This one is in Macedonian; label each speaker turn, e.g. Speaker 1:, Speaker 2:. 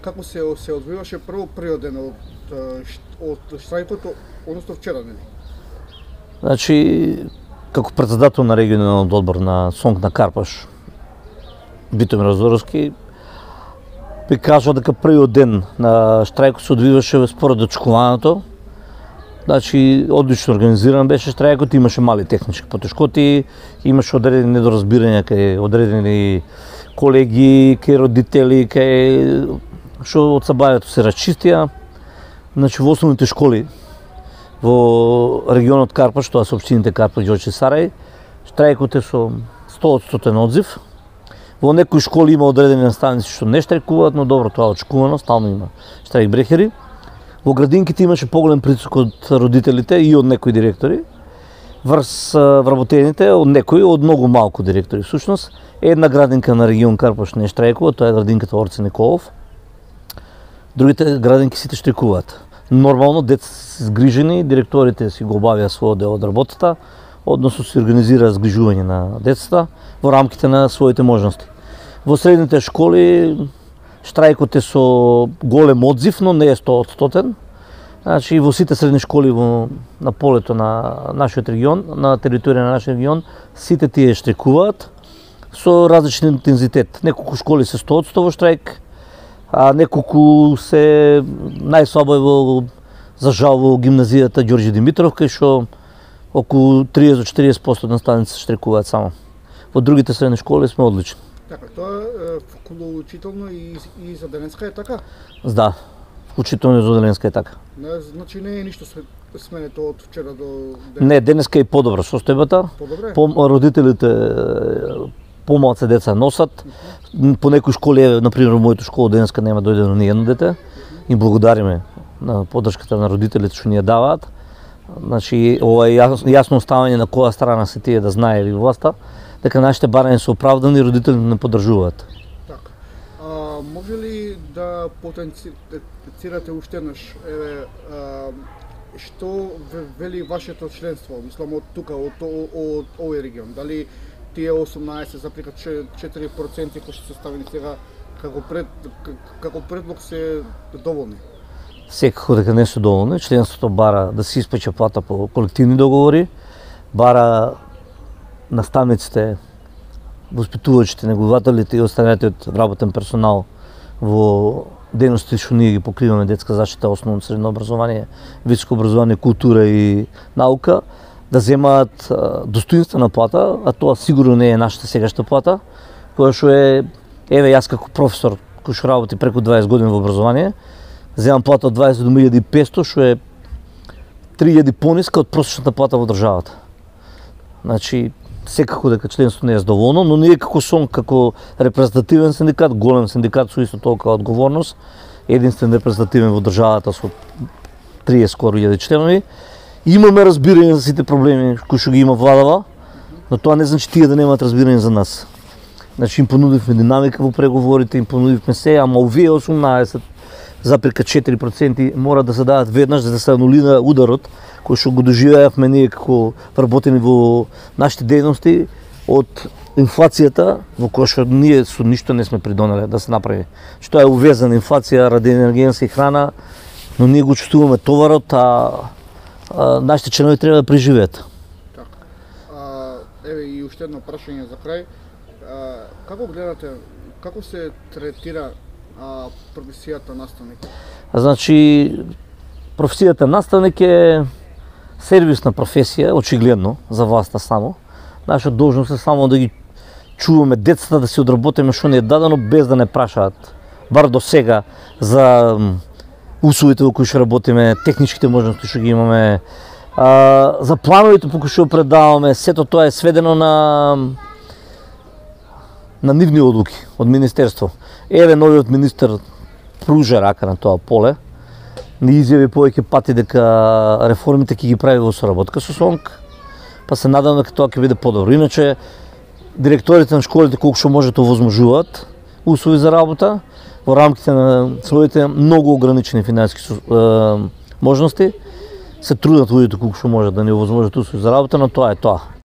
Speaker 1: како се одвиваше првиот ден од штрајкот, односно вчера, нели?
Speaker 2: Значи, како председател на регионалниот одбор на СОНК на Карпаш, Витомир Азоровски, би кажал дека првиот ден на штрајкот се одвиваше според очекуваното. Значи, одлично организиран беше штрајкот, имаше мали технички потешкоти, имаше одредени недоразбирања кај одредени колеги, кај родители, кај што од сабајето се расчистија. Значи, во основните школи во регионот Карпаш, тоа се општините Карпаш, Ѓорче, Сарај, штрајкот е со 100% одзив. Во некои школи има одредени наставници што не штрајкуваат, но добро, тоа очекувано, стално има штрајк брекери. Во градинките имаше поголем притисок од родителите и од некои директори. Врз вработените од некои, од многу малку директори. Всушност, една градинка на регион Карпаш не штрајкува, тоа е градинката Орце Николов. Другите градинки сите штрајкуваат. Нормално, деца се згрижени, директорите си го обавија својот дел од работата, односно се организира згрижување на децата во рамките на своите можности. Во средните школи штрајкот е со голем одзив, но не е 100%. Значи, во сите средни школи на полето на нашиот регион, на територија на нашиот регион, сите тие штрајкуваат со различен интензитет. Неколку школи се 100% во штрајк, а неколку се најслабо во, за жал, во гимназијата Ѓорѓе Димитров, кај што околу 30-40% наставници штрајкуваат само. Во другите средни школи сме одлични.
Speaker 1: Така, тоа е вклучително и за денеска е така?
Speaker 2: Да, вклучително и за денеска е така.
Speaker 1: Значи не е ништо сменето од вчера до денеска?
Speaker 2: Не, денеска е подобра состојбата.
Speaker 1: Подобре?
Speaker 2: Родителите помалце деца носат. По некои школи, например, во мојата школа денеска нема дојдено ни едно дете. Им благодариме на поддршката на родителите што ни ја даваат. Значи, ова е јасно оставање на која страна се тие да знае и власта, дека нашите барања се оправдани и родителите не поддржуваат.
Speaker 1: Така. Може ли да потенцирате уште еднаш, што вели вашето членство, мислам од тука, од овој регион? Дали тие 18,4% кои што се ставени сега како предлог се доволни?
Speaker 2: Секако дека не се доволни. Членството бара да се исплаќа плата по колективни договори, бара наставниците, воспитувачите, негователите и останалите од работен персонал во дејности што ние ги покриваме: детска заштита, основно средно образование, високо образование, култура и наука, да земаат достоинствена плата, а тоа сигурно не е нашата сегашна плата, која што е, еве јас како професор кој што работи преку 20 години во образование, земам плата од 20 до 1500, што е 3000 пониска од просечната плата во државата. Значи, секако дека членството не е задоволно, но ние како СОНК, како репрезентативен синдикат, голем синдикат со исто толкова одговорност, единствен репрезентативен во државата со 30 скоро 1000 членови, имаме разбирање за сите проблеми кои што ги има владава, но тоа не значи тие да немаат разбирање за нас. Значи, им понудивме динамика во преговорите, им понудивме се, ама овие 18,4% мора да се дадат веднаш за да се анулира ударот кој што го доживеавме ние како вработени во нашите дејности од инфлацијата, во која што ние со ништо не сме придонеле да се направи. Што е увезана инфлација ради енергенска и храна, но ние го чувствуваме товарот, а нашите членови треба да преживеат.
Speaker 1: Така. Еве и уште едно прашање за крај. Како гледате, како се третира професијата наставник?
Speaker 2: Значи, професијата наставник е сервисна професија, очигледно, за власта само. Наша должност е само да ги чуваме децата, да си одработиме што ни е дадено, без да не прашаат, бар до сега, за условите во кои што работиме, техничките можности што ги имаме, за плановите по кои што предаваме. Сето тоа е сведено на нивни одлуки од министерство. Еве, новиот министер пружа рака на тоа поле, ни изјави повеќе пати дека реформите ќе ги прави во соработка со СОНК, па се надам дека тоа ќе биде подобро. Иначе, директорите на школите колку што може да овозможуваат услови за работа во рамките на своите многу ограничени финансиски можности, се трудат луѓето колку што може да ни овозможат услови за работа, но тоа е тоа.